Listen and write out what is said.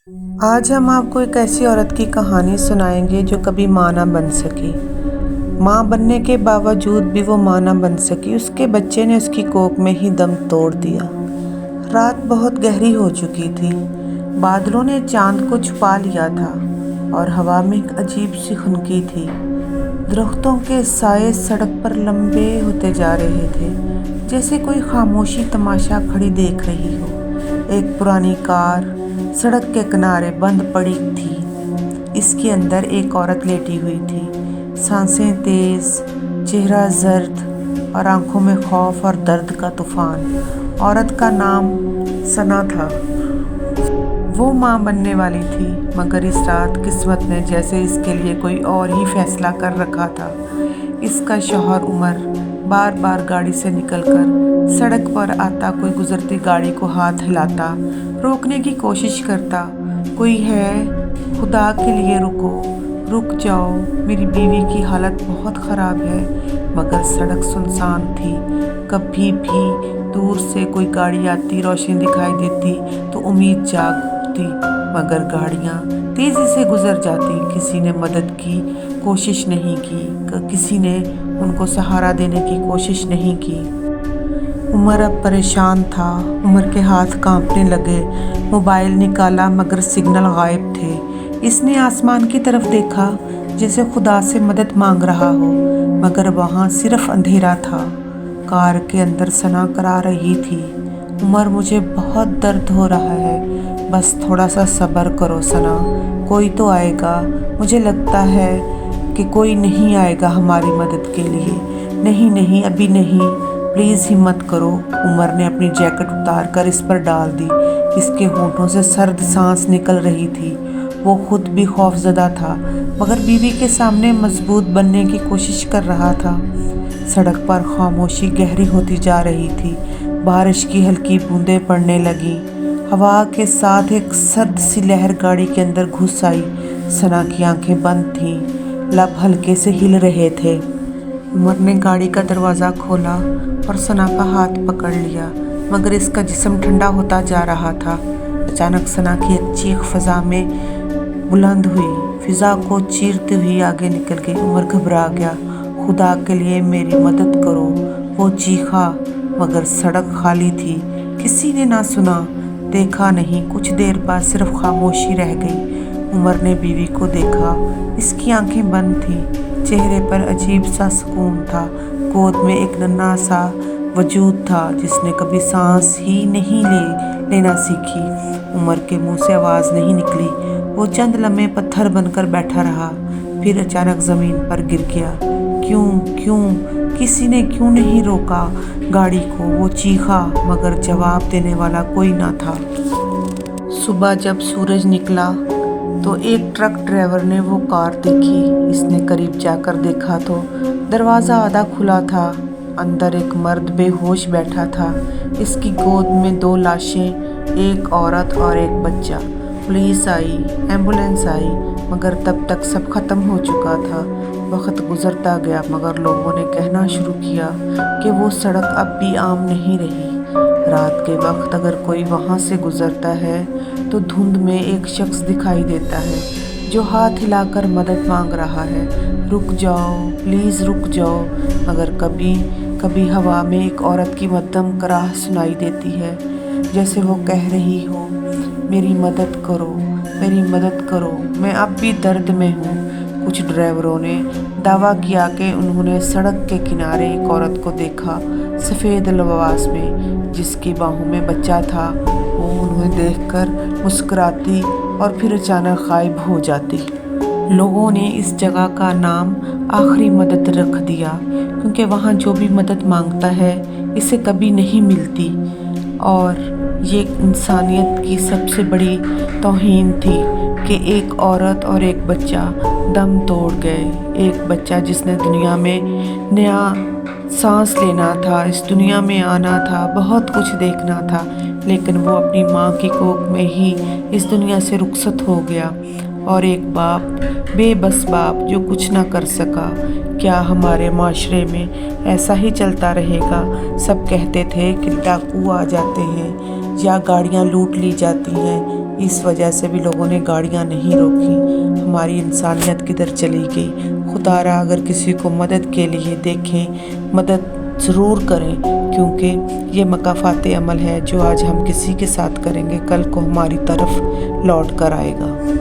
آج ہم آپ کو ایک ایسی عورت کی کہانی سنائیں گے جو کبھی ماں نہ بن سکی۔ ماں بننے کے باوجود بھی وہ ماں نہ بن سکی۔ اس کے بچے نے اس کی کوکھ میں ہی دم توڑ دیا۔ رات بہت گہری ہو چکی تھی۔ بادلوں نے چاند کو چھپا لیا تھا اور ہوا میں ایک عجیب سی خنکی تھی۔ درختوں کے سائے سڑک پر لمبے ہوتے جا رہے تھے، جیسے کوئی خاموشی تماشا کھڑی دیکھ رہی ہو۔ ایک پرانی کار سڑک کے کنارے بند پڑی تھی۔ اس کے اندر ایک عورت لیٹی ہوئی تھی، سانسیں تیز، چہرہ زرد اور آنکھوں میں خوف اور درد کا طوفان۔ عورت کا نام ثنا تھا۔ وہ ماں بننے والی تھی، مگر اس رات قسمت نے جیسے اس کے لیے کوئی اور ہی فیصلہ کر رکھا تھا۔ اس کا شوہر عمر بار بار گاڑی سے نکل کر سڑک پر آتا، کوئی گزرتی گاڑی کو ہاتھ ہلاتا، روکنے کی کوشش کرتا۔ کوئی ہے، خدا کے لیے رکو، رک جاؤ، میری بیوی کی حالت بہت خراب ہے۔ مگر سڑک سنسان تھی۔ کبھی بھی دور سے کوئی گاڑی آتی، روشنی دکھائی دیتی تو امید جاگ اٹھتی، مگر گاڑیاں تیزی سے گزر جاتی۔ کسی نے مدد کی کوشش نہیں کی، کسی نے ان کو سہارا دینے کی کوشش نہیں کی۔ عمر اب پریشان تھا۔ عمر کے ہاتھ کانپنے لگے۔ موبائل نکالا مگر سگنل غائب تھے۔ اس نے آسمان کی طرف دیکھا، جیسے خدا سے مدد مانگ رہا ہو، مگر وہاں صرف اندھیرا تھا۔ کار کے اندر ثنا کرا رہی تھی، عمر مجھے بہت درد ہو رہا ہے، بس تھوڑا سا صبر کرو ثنا، کوئی تو آئے گا۔ مجھے لگتا ہے کہ کوئی نہیں آئے گا ہماری مدد کے لیے۔ نہیں نہیں، ابھی نہیں، پلیز ہمت کرو۔ عمر نے اپنی جیکٹ اتار کر اس پر ڈال دی۔ اس کے ہونٹوں سے سرد سانس نکل رہی تھی۔ وہ خود بھی خوف زدہ تھا، مگر بیوی کے سامنے مضبوط بننے کی کوشش کر رہا تھا۔ سڑک پر خاموشی گہری ہوتی جا رہی تھی۔ بارش کی ہلکی بوندیں پڑنے لگیں۔ ہوا کے ساتھ ایک سرد سی لہر گاڑی کے اندر گھس آئی۔ ثنا کی آنکھیں بند تھیں، لب ہلکے سے ہل رہے تھے۔ عمر نے گاڑی کا دروازہ کھولا اور ثنا کا ہاتھ پکڑ لیا، مگر اس کا جسم ٹھنڈا ہوتا جا رہا تھا۔ اچانک ثنا کی ایک چیخ فضا میں بلند ہوئی، فضا کو چیرتے ہوئی آگے نکل گئی۔ عمر گھبرا گیا۔ خدا کے لیے میری مدد کرو، وہ چیخا، مگر سڑک خالی تھی۔ کسی نے نہ سنا، دیکھا نہیں۔ کچھ دیر بعد صرف خاموشی رہ گئی۔ عمر نے بیوی کو دیکھا، اس کی آنکھیں بند تھیں، چہرے پر عجیب سا سکون تھا۔ گود میں ایک ننھا سا وجود تھا جس نے کبھی سانس ہی نہیں لینا سیکھی۔ عمر کے منہ سے آواز نہیں نکلی۔ وہ چند لمحے پتھر بن کر بیٹھا رہا، پھر اچانک زمین پر گر گیا۔ کیوں کسی نے کیوں نہیں روکا گاڑی کو؟ وہ چیخا، مگر جواب دینے والا کوئی نہ تھا۔ صبح جب سورج نکلا تو ایک ٹرک ڈرائیور نے وہ کار دیکھی۔ اس نے قریب جا کر دیکھا تو دروازہ آدھا کھلا تھا۔ اندر ایک مرد بے ہوش بیٹھا تھا۔ اس کی گود میں 2 لاشیں، ایک عورت اور ایک بچہ۔ پولیس آئی، ایمبولینس آئی، مگر تب تک سب ختم ہو چکا تھا۔ وقت گزرتا گیا، مگر لوگوں نے کہنا شروع کیا کہ وہ سڑک اب بھی عام نہیں رہی۔ رات کے وقت اگر کوئی وہاں سے گزرتا ہے تو دھند میں ایک شخص دکھائی دیتا ہے جو ہاتھ ہلا کر مدد مانگ رہا ہے، رک جاؤ، پلیز رک جاؤ۔ مگر کبھی کبھی ہوا میں ایک عورت کی مدھم کراہ سنائی دیتی ہے، جیسے وہ کہہ رہی ہو، میری مدد کرو، میری مدد کرو، میں اب بھی درد میں ہوں۔ کچھ ڈرائیوروں نے دعویٰ کیا کہ انہوں نے سڑک کے کنارے ایک عورت کو دیکھا، سفید لباس میں، جس کی باہوں میں بچہ تھا۔ وہ انہیں دیکھ کر مسکراتی اور پھر اچانک غائب ہو جاتی۔ لوگوں نے اس جگہ کا نام آخری مدد رکھ دیا، کیونکہ وہاں جو بھی مدد مانگتا ہے اسے کبھی نہیں ملتی، اور یہ انسانیت کی سب سے بڑی توہین تھی کہ ایک عورت اور ایک بچہ دم توڑ گئے۔ ایک بچہ جس نے دنیا میں نیا سانس لینا تھا، اس دنیا میں آنا تھا، بہت کچھ دیکھنا تھا، لیکن وہ اپنی ماں کی کوکھ میں ہی اس دنیا سے رخصت ہو گیا۔ اور ایک باپ، بے بس باپ جو کچھ نہ کر سکا۔ کیا ہمارے معاشرے میں ایسا ہی چلتا رہے گا؟ سب کہتے تھے کہ ڈاکو آ جاتے ہیں یا گاڑیاں لوٹ لی جاتی ہیں، اس وجہ سے بھی لوگوں نے گاڑیاں نہیں روکی، ہماری انسانیت کدھر چلی گئی۔ خدا را اگر کسی کو مدد کے لیے دیکھیں، مدد ضرور کریں، کیونکہ یہ مکافات عمل ہے جو آج ہم کسی کے ساتھ کریں گے کل کو ہماری طرف لوٹ کر آئے گا۔